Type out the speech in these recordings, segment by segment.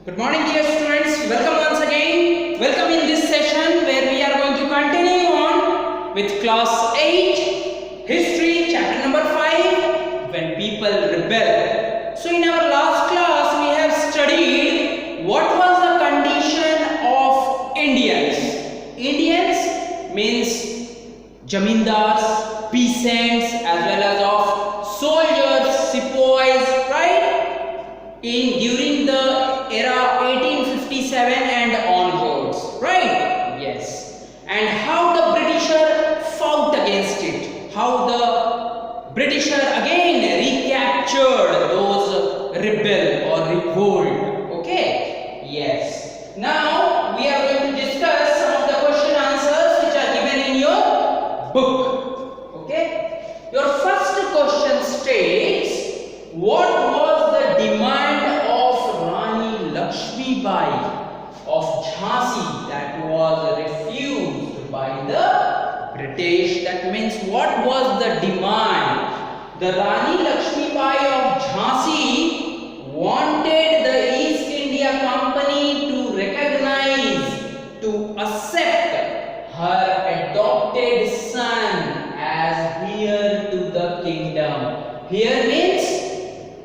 Good morning, dear students. Welcome once again. Welcome in this session where we are going to continue on with class 8, history, chapter number 5, when people rebel. So in our last class, we have studied what was the condition of Indians. Indians means jamindars, peasants, as well as of soldiers, sepoys, right? During the era 1857 and onwards, right? Yes. And how the Britisher fought against it, how the Britisher again recaptured those rebel or revolt. Okay? Yes. Now we are going to discuss some of the question answers which are given in your book. Okay? Your first question states, what was the demand of Rani Lakshmi Bai of Jhansi that was refused by the British? That means what was the demand? The Rani Lakshmi Bai of Jhansi wanted the East India Company to recognize, to accept her adopted son as heir to the kingdom. Heir means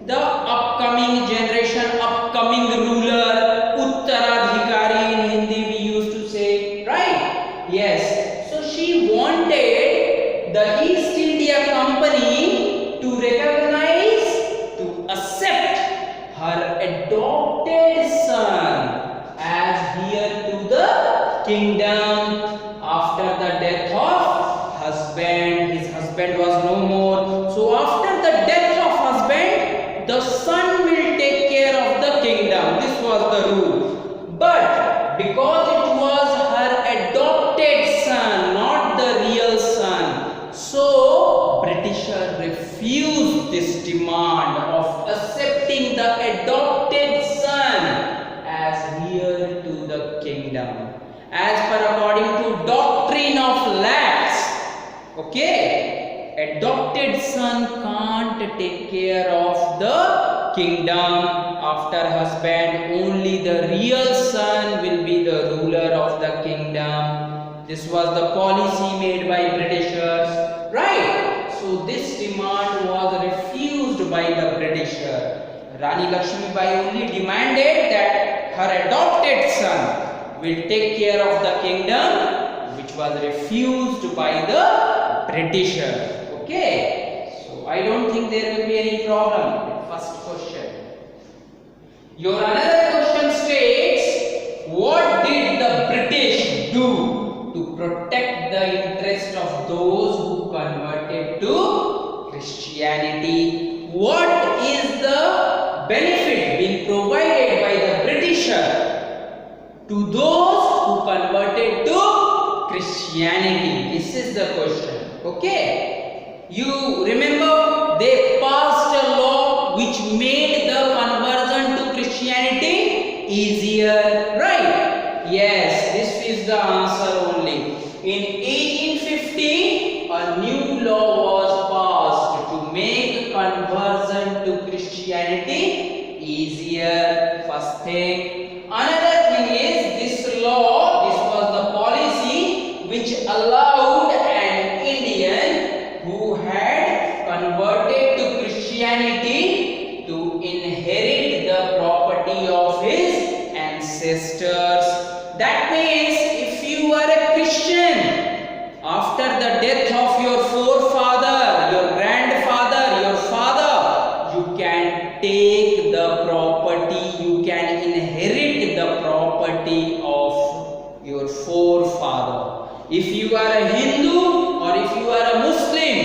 the upcoming generation, upcoming ruler, Uttaradhikari in Hindi we used to say, right? Yes. So she wanted the East India Company to recognize, to accept her adopted son as heir to the kingdom after the death of husband. His husband was no more. So after the death of husband, the son will take care of the kingdom. This was the rule. But because it was her adopted son, not the real son, so Britisher refused this demand of accepting the adopted son as heir to the kingdom. As per according to doctrine of Lax, okay, adopted son can't take care of the kingdom after husband. Only the real son will be the ruler of the kingdom. This was the policy made by Britishers, right? So this demand was refused by the Britisher. Rani Lakshmi Bai only demanded that her adopted son will take care of the kingdom, which was refused by the Britisher. Okay, so I don't think there will be any problem with first question. Your another question states, what did the British do to protect the interest of those who converted to Christianity? What is the benefit being provided by the Britisher to those who converted to Christianity? This is the question. Okay, you remember they passed a law which made the conversion to Christianity easier, right? Yes, this is the answer only. In 1850, a new law was passed to make conversion to Christianity easier. First thing. Another thing is this law, this was the policy which allowed an Indian who had converted to Christianity to inherit the property of his ancestors. That means if you are a Christian, after the death of your forefather, your grandfather, your father, you can take the property, you can inherit the property of your forefather. If you are a Hindu or if you are a Muslim,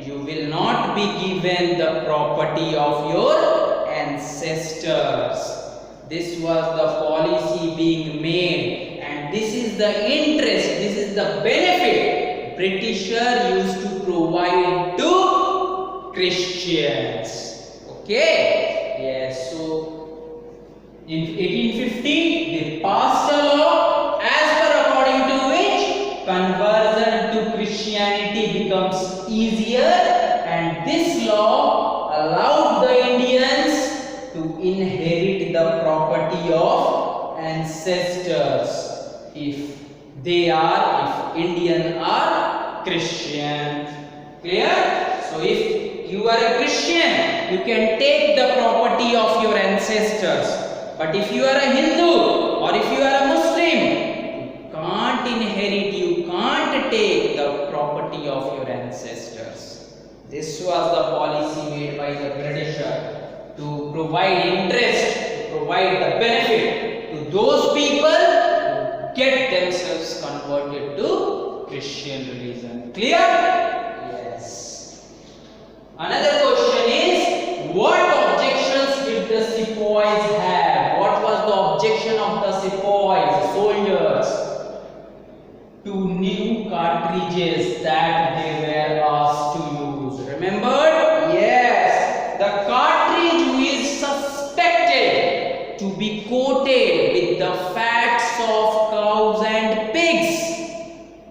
you will not be given the property of your ancestors. This was the policy being made, and this is the interest, this is the benefit Britisher used to provide to Christians. Okay? Yes, so in 1850 they passed a law as per according to which conversion to Christianity becomes easier, and this law allowed the Indians to inherit the property of ancestors if Indian or Christian. Clear? So if you are a Christian, you can take the property of your ancestors. But if you are a Hindu or if you are a Muslim, you can't inherit, you can't take the property of your ancestors. This was the policy made by the Britisher to provide interest, to provide the benefit to those people who get themselves converted to Christian religion. Clear? Yes. Another question is, what objections did the sepoys have? What was the objection of the sepoys, soldiers, to new cartridges that they were asked to use? Remember? Yes. The cartridge is suspected to be coated with the fats of cows and pigs.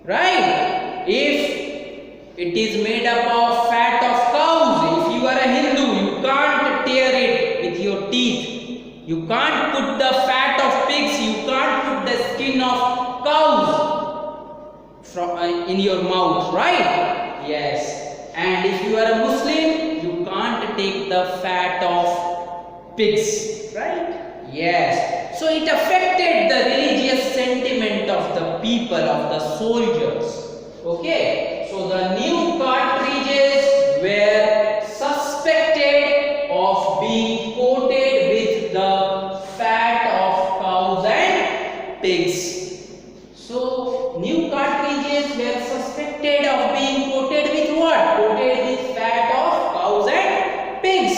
Right? If it is made up of fat of cows, if you are a Hindu, you can't tear it with your teeth. You can't put the fat of pigs, you can't put the skin of cows in your mouth, right? Yes. And if you are a Muslim, you can't take the fat of pigs, right? Yes. So it affected the religious sentiment of the people, of the soldiers. Okay. So the new cartridges were suspected of being coated with the fat of cows and pigs. So new cartridges were suspected of being coated with what? Coated with fat of cows and pigs.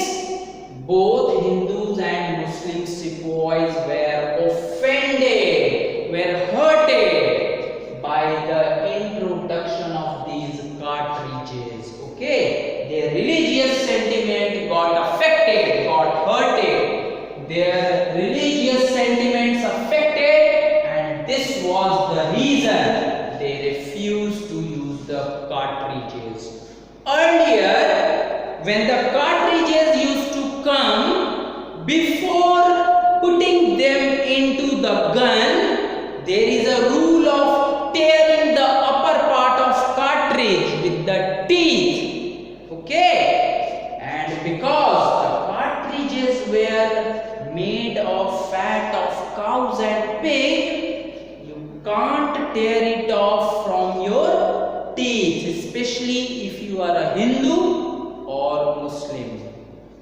Both Hindus and Muslim sepoys were offended, were hurted by the introduction of these cartridges. Okay, their religious sentiment got affected, got hurted. Their religious sentiments affected, and this was the reason they refused to use the cartridges. Earlier, when the cartridges used to come, before putting them into the gun, there is a rule of tearing the upper part of cartridge with the teeth. Okay? And because the cartridges were made of fat of cows and pig, you can't tear it off from your teeth, especially if you are a Hindu or Muslim.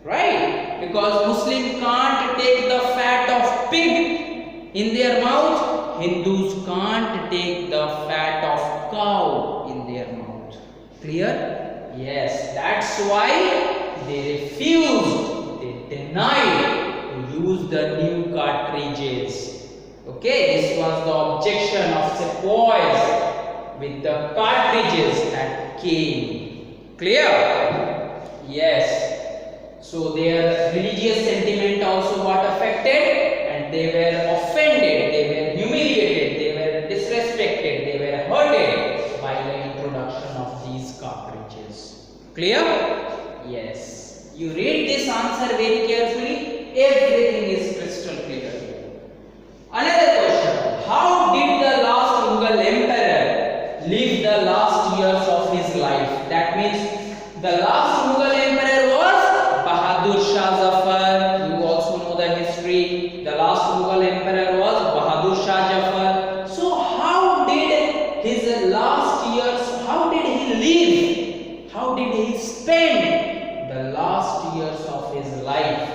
Right? Because Muslim can't take the fat of pig in their mouth, Hindus can't take the fat of cow in their mouth. Clear? Yes, that's why they refused, they denied to use the new cartridges. Okay, this was the objection of sepoys with the cartridges that came. Clear? Yes. So their religious sentiment also got affected, and they were offended, they were humiliated, they were disrespected, they were hurted by the introduction of these cartridges. Clear? Yes. You read this answer very carefully, everything is crystal clear here. Another question, how did the last Mughal emperor live the last years of his life? That means the last Mughal emperor was Bahadur Shah Zafar. You also know the history. The last Mughal emperor was Bahadur Shah Zafar. So how did his last years, how did he live? How did he spend the last years of his life?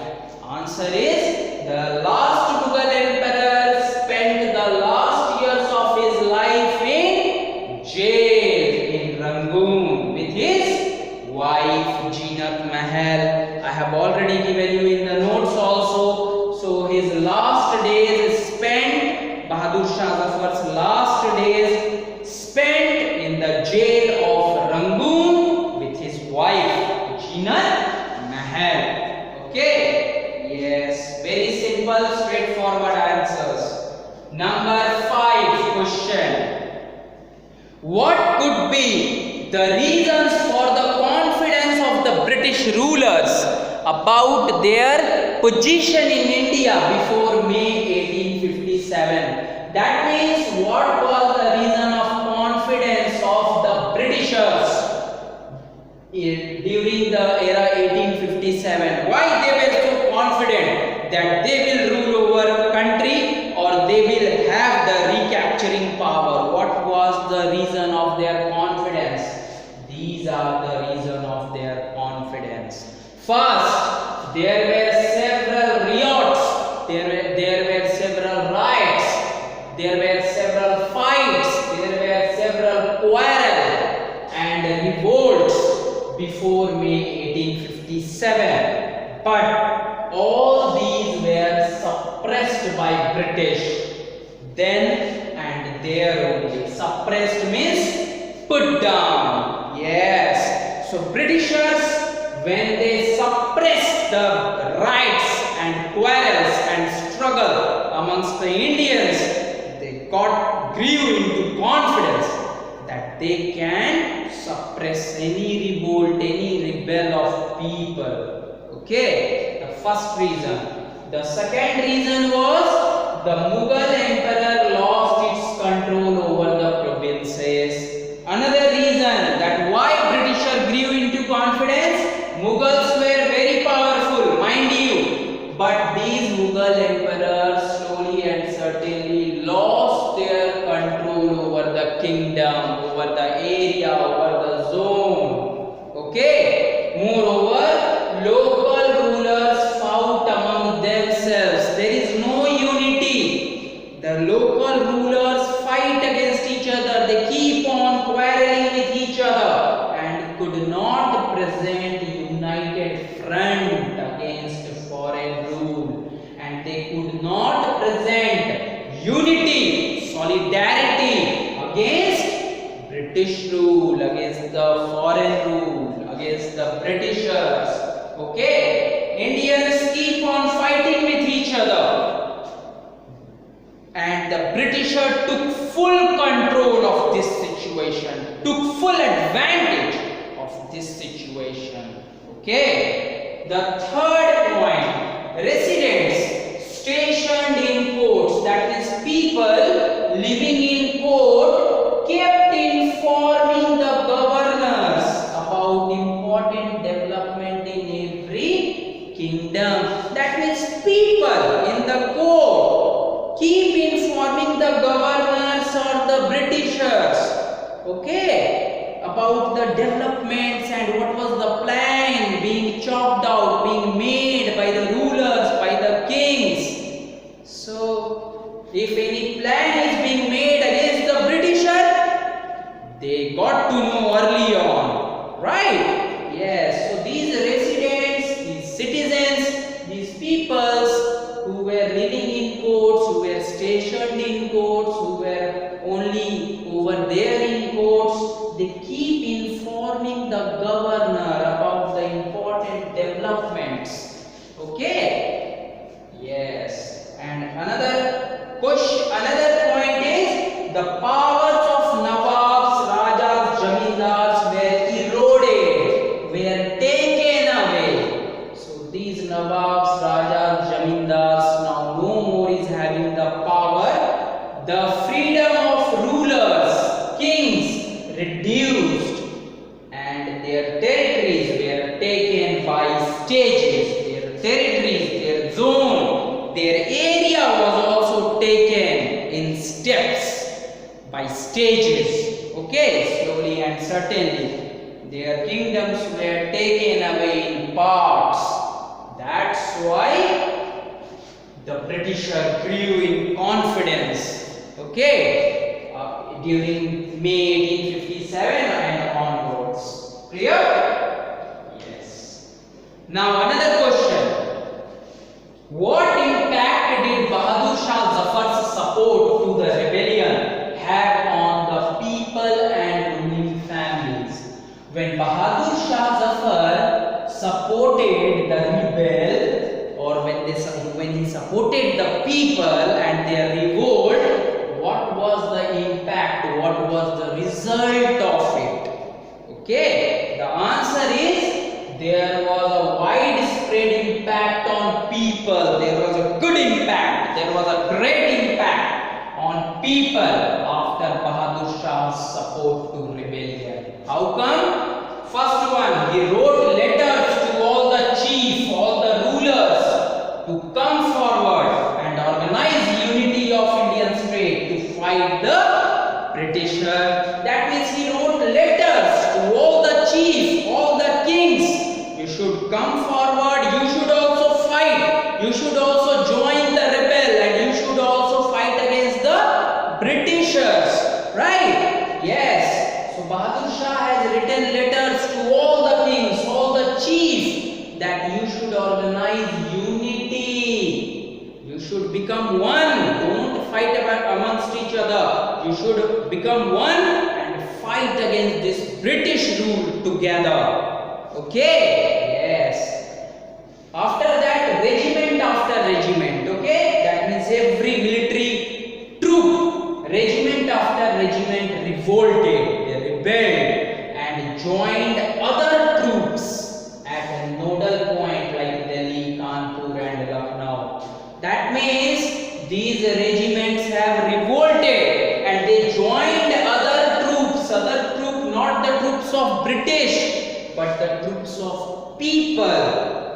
Answer is, the last Mughal emperor spent the last years of his life in jail in Rangoon with his wife Jeenat Mahal. I have already given you in the notes also. So his last days spent, Bahadur Shah Zafar's last days spent in the jail of Rangoon with his wife Jeenat Mahal. Okay? Yes, very simple, straightforward answers. Number 5 question. What could be the reasons for the confidence of the British rulers about their position in India before May 1857. That means what was the reason of confidence of the Britishers during the era 1857? Why they were so confident that they will rule over country or they will have the recapturing power? What was the reason of their confidence? These are the reason of their confidence. First, there were several riots, there were several riots, there were several fights, there were several quarrels and revolts before May 1857. But all these were suppressed by British then and there only. Suppressed means put down. Yes. So Britishers, when they suppressed the riots and quarrels and struggle amongst the Indians, they grew into confidence that they can suppress any revolt, any rebel of people. Okay, the first reason. The second reason was the Mughal emperor lost its control over the provinces. Another reason that why Britishers grew into confidence, Mughals were very powerful, mind you, but these Mughal emperors slowly and certainly lost their control over the kingdom, over the area, over the zone. Okay. Moreover, local rulers fought among themselves. There is no unity. The local rulers fight against each other. They keep on quarreling with each other and could not present united front against foreign rule, and they could not present unity, solidarity against British rule, against the foreign rule, against the Britishers. Okay, Indians keep on fighting with each other, and the Britishers took full control of this situation, took full advantage of this situation. Okay, the third point, residents stationed in courts, that is people living in court, kept informing the governors about important development in every kingdom. That means people in the court keep informing the governors or the Britishers, okay, about the developments and what was the plan being chopped out, being made by the rulers, by the kings. So, if any plan is being made against the Britisher, they got to know early on, right? Yes, so these residents, these citizens, these peoples who were living in courts, who were stationed in courts, who were only over there in courts, they keep informing the governor about the important developments. Okay? Yes. And another point is the powers of Nawabs, Rajas, Jamindars were eroded, were taken away. So these Nawabs, Rajas, Jamindars now no more is having the power. The freedom of rulers, kings reduced, and their territories were taken by stages. Their territories, their zone, their area was also taken in steps, by stages. Okay, slowly and certainly. Their kingdoms were taken away in parts. That's why the Britisher grew in confidence. Okay, during May 1857 and onwards. Clear? Yes. Now another question. What impact did Bahadur Shah Zafar's support to the rebellion have on the people and ruling families? When Bahadur Shah Zafar supported the rebel, or when he supported the people and their revolt, what was the impact? What was the result of it? Okay, the answer is there was a widespread impact on people. on people after Bahadur Shah's support to rebellion. How come? First one, he wrote letters to all the chiefs, all the rulers to come forward and organize unity of Indian state to fight the Britisher. That means he wrote letters to all the chiefs, all the kings. You should come forward, you should also fight, you should also join the rebel, and you should also fight against the Britishers. Right? Yes. So Bahadur Shah has written letters to all the kings, all the chiefs, that you should organize unity. You should become one. Don't fight amongst each other. You should become one and fight against this British rule together. Okay? Yes. After that, regiment after regiment. Okay? That means every military troop, regiment after regiment revolted, they rebelled and joined other troops at a nodal point like Delhi, Kanpur and Lucknow. That means these regiments have revolted and they joined other troops, not the troops of British, but the troops of people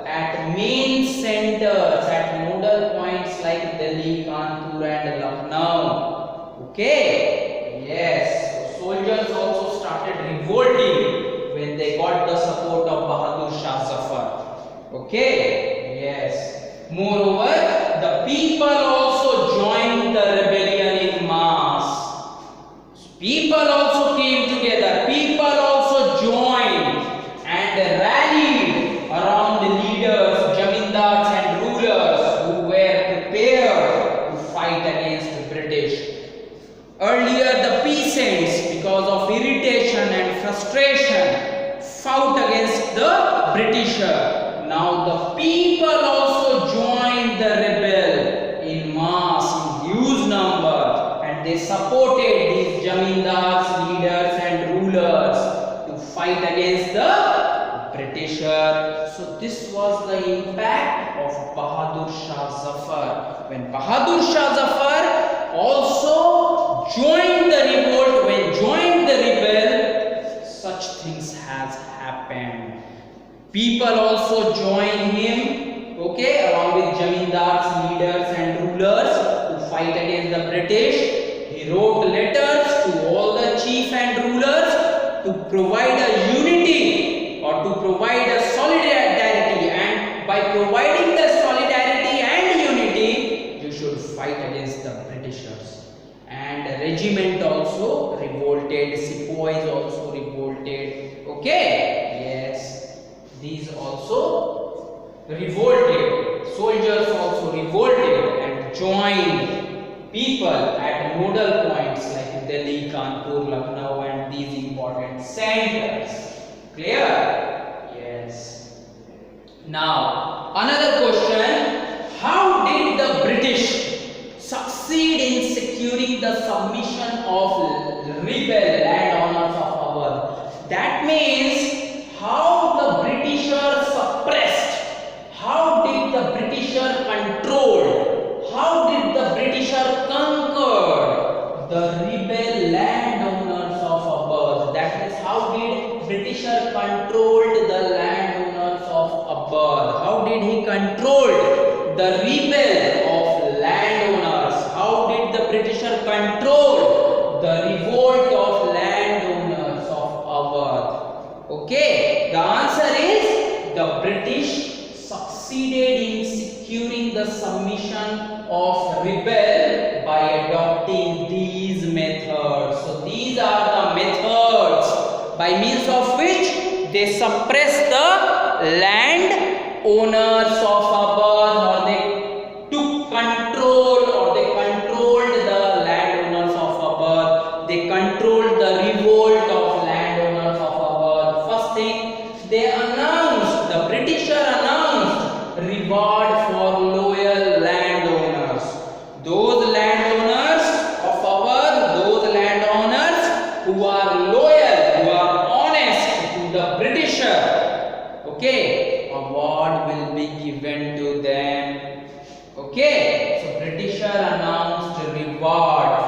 at main centers, at nodal points like Delhi, Kanpur and Lucknow. Okay? Yes. So soldiers also started revolting when they got the support of Bahadur Shah Zafar. Okay? Yes. Moreover, the people also joined the rebellion in mass. People also came together. People also joined and rallied around the leaders, jamindars and rulers who were prepared to fight against the British. Earlier, the peasants, because of irritation and frustration, fought against the Britisher. Now the people also joined the rebel in mass, in huge number, and they supported these jamindars, leaders and rulers to fight against the Britisher. So this was the impact of Bahadur Shah Zafar. When Bahadur Shah Zafar also joined the revolt, when joined the rebel, such things has happened. People also joined him, okay, along with jamindars, leaders and rulers to fight against the British. He wrote letters to all the chiefs and rulers to provide a unity or to provide a solidarity, and by providing the solidarity and unity, you should fight against the Britishers. And the regiment also revolted, sepoys also revolted. Okay? Yes. These also revolted. Soldiers also revolted and joined people at nodal points like Delhi, Kanpur, Lucknow and these important centers. Clear? Yes. Now, another question. How did the British succeed in securing the submission of rebel landowners of Awadh? That means how the Britisher suppressed, how did the Britisher control, how did the Britisher conquer the rebel landowners of Awadh? That means how did Britisher controlled the landowners of Awadh? How did he control the rebel of landowners? How did the Britisher control the revolt of landowners of Awadh? Okay, the answer is the British succeeded in securing the submission of rebel by adopting these methods. So these are the methods by means of which they suppress the land owners of Awadh, or they took control, or they controlled the landowners of Awadh. They controlled the revolt of landowners of Awadh. First thing, they announced, the Britisher announced reward for loyal landowners. Those landowners of Awadh, those landowners who are loyal, who are honest to the Britisher, okay, award will be given to them. Okay, so Britisher announced reward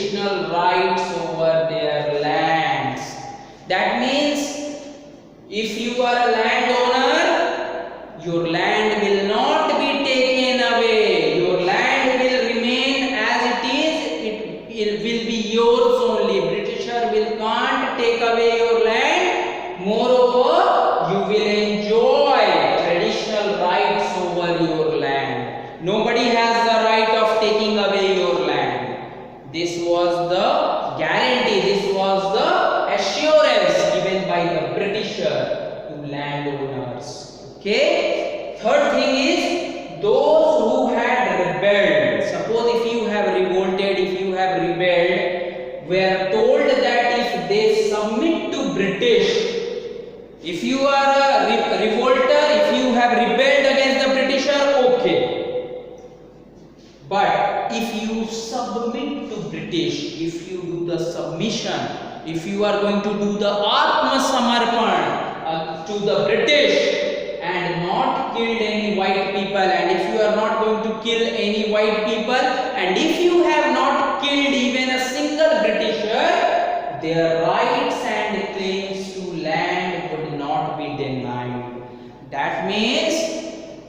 traditional rights over their lands. That means if you are a landowner, your land will not be taken away. Your land will remain as it is. It will be yours only. Britisher will can't take away your land. Moreover, you will enjoy traditional rights over your land. Nobody has the right of taking away your land. This was the guarantee. This was the assurance given by the Britisher to landowners. Okay. Third thing is those who had rebelled. Suppose if you have revolted, if you have rebelled, were told that if they submit to British, if you are a revolter, if you have rebelled against the Britisher, okay. But if you submit to British, if you do the submission, if you are going to do the Atma Samarpan to the British and not killed any white people, and if you are not going to kill any white people, and if you have not killed even a single Britisher, their rights and claims to land would not be denied. That means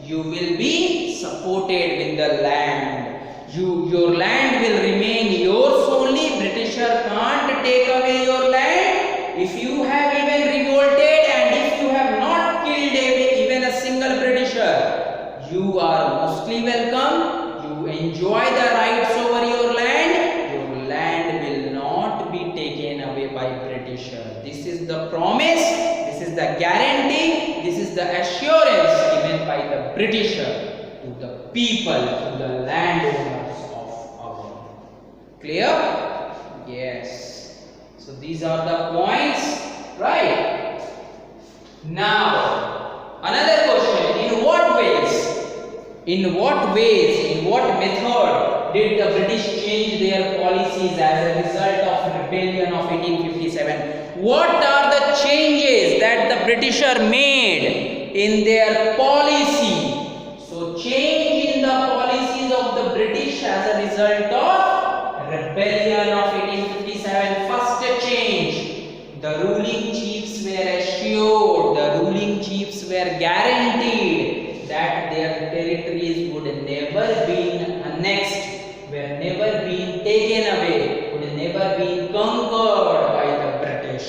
you will be supported with the land. Your land will remain yours only. Britisher can't take away your land. If you have even revolted and if you have not killed even a single Britisher, you are mostly welcome. You enjoy the rights over your land. Your land will not be taken away by Britisher. This is the promise. This is the guarantee. This is the assurance given by the Britisher to the people, to the landowners of our. Clear? Yes. So these are the points, right? Now, another question. In what method did the British change their policies as a result of rebellion of 1857? What are the changes that the Britisher made in their policy? So change in the policies of the British as a result of rebellion of 1857. First change, the ruling chiefs were assured, the ruling chiefs were guaranteed that their territories would never be annexed, were never being taken away, would never be conquered by the British.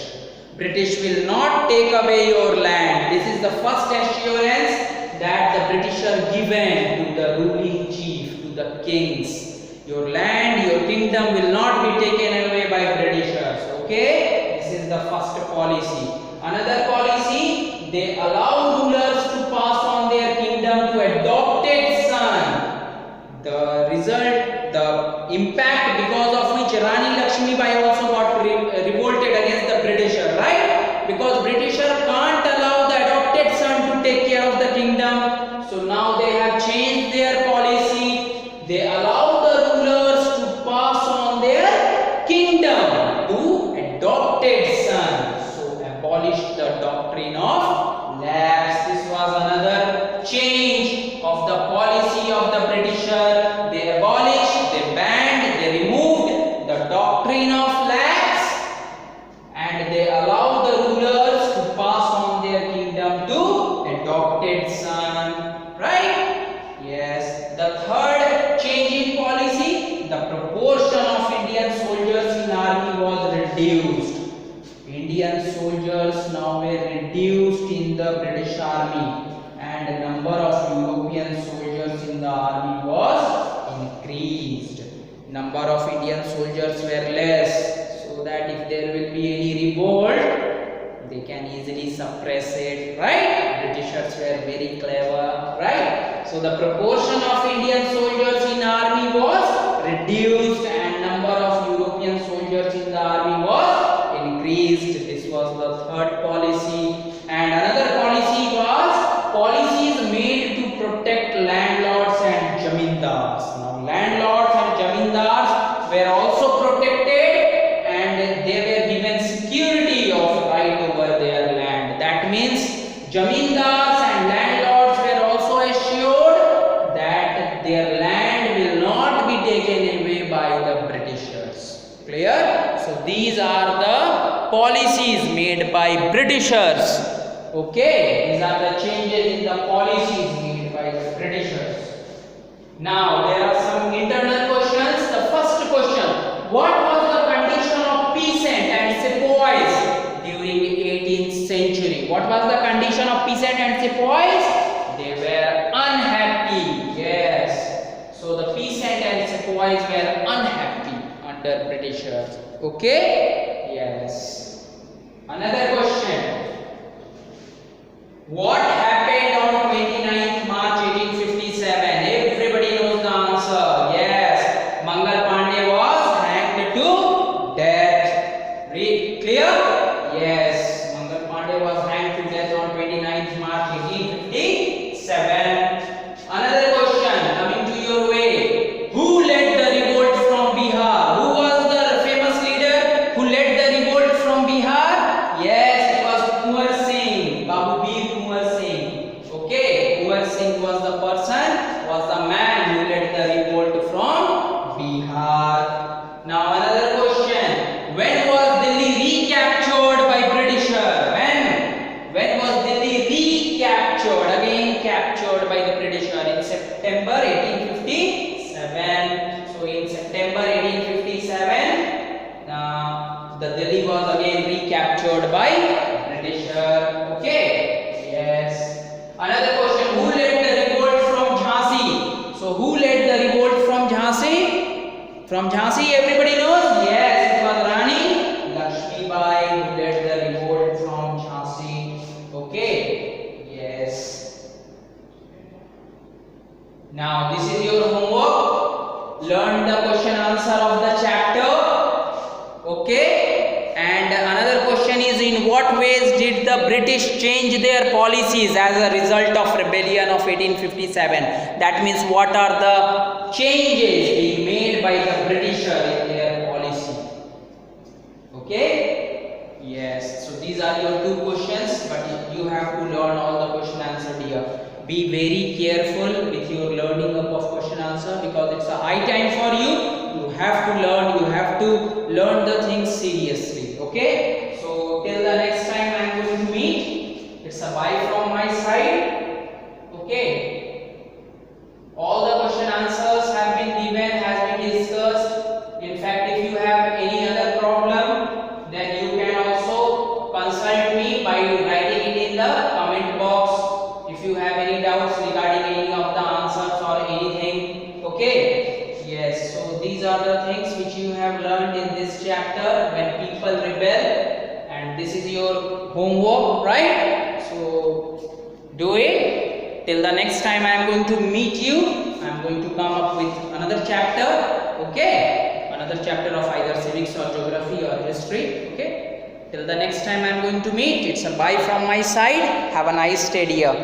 British will not take away your land. This is the first assurance that the British are given to the ruling chief, to the kings. Your land, your kingdom will not be taken away by Britishers. Okay? This is the first policy. Another policy, they allow rulers to pass on their kingdom to adopted son. The result, the impact because of which Rani Lakshmibai also got revolted against the Britisher, right? Because Britisher can't allow the adopted son to take care of the kingdom. So now they have changed their policy. They allow the rulers to pass on their kingdom to adopted son. So abolish the doctrine of lapse. This was another change of the policy of the Britisher. They abolished, they banned, they removed the doctrine of lapse, and they allow the rulers to pass on their kingdom to adopted son. Right? Yes. The third change in policy, the proportion of Indian soldiers in army was reduced. Indian soldiers now were reduced in the British army, and the number of European soldiers in the army was increased. Number of Indian soldiers were less, so that if there will be any revolt, they can easily suppress it, right? Britishers were very clever, right? So the proportion of Indian soldiers in army was reduced and number of European soldiers in the army was increased. This was the third policy. And another policy was policies made to protect landlords and jamindars. Now landlords and jamindars were also protected and they were given security of right over their land. That means jamindars and landlords were also assured that their land will not be taken away by the Britishers. Clear? So these are the policies made by Britishers. Okay, these are the changes in the policies made by the Britishers. Now there are some internal questions. The first question: what was the condition of peasant and sepoys during 18th century? What was the condition of peasant and sepoys? They were unhappy. Yes. So the peasant and sepoys were unhappy under Britishers. Okay? Yes. Another question. What happened on 29th March 1857? Everybody knows the answer. Yes. Mangal Pandey was hanged to death. Clear? Yes. Mangal Pandey was hanged to death on 29th March 1857. Another question coming to your way. Who led the revolt from Bihar? Who was the famous leader who led the revolt from Bihar? Yes, it was Kunwar Singh, Babu Bir Kunwar Singh. Okay, Kunwar Singh was the person, was the man who led the revolt from Bihar. Now another question. When was Delhi recaptured by Britishers? When was Delhi recaptured? Again captured by the Britishers in September 1857. So in September 1857, the Delhi was again recaptured by Britishers. Okay. Yes. Another question. Who led the revolt from Jhansi? So who led the revolt from Jhansi? From Jhansi, everybody knows. Yes, it was Rani Lakshmibai who led the revolt from Jhansi. Okay. Yes. Now this is your homework. Learn the question answer of the chapter. Okay. And another question is, in what ways did the British change their policies as a result of rebellion of 1857? That means, what are the changes being made by the Britishers in their policy? Okay? Yes. So these are your two questions, but you have to learn all the question answered here. Be very careful with your learning up of question answer, because it's a high time for you. You have to learn. You have to learn the things seriously. Okay? So till the next time I am going to meet. It's a bye from my side. Okay? All the question answers have been given, has been discussed. In fact, if you have any other problem, then you can also consult me by writing it in the comment box. If you have any doubts regarding any of the answers or anything. Okay? Yes. So these are the things which you have learned in this chapter, when people rebel. And this is your homework, right? So do it. Till the next time I am going to meet you, I am going to come up with another chapter. Okay? Another chapter of either civics or geography or history. Okay? Till the next time I am going to meet. It's a bye from my side. Have a nice day, dear.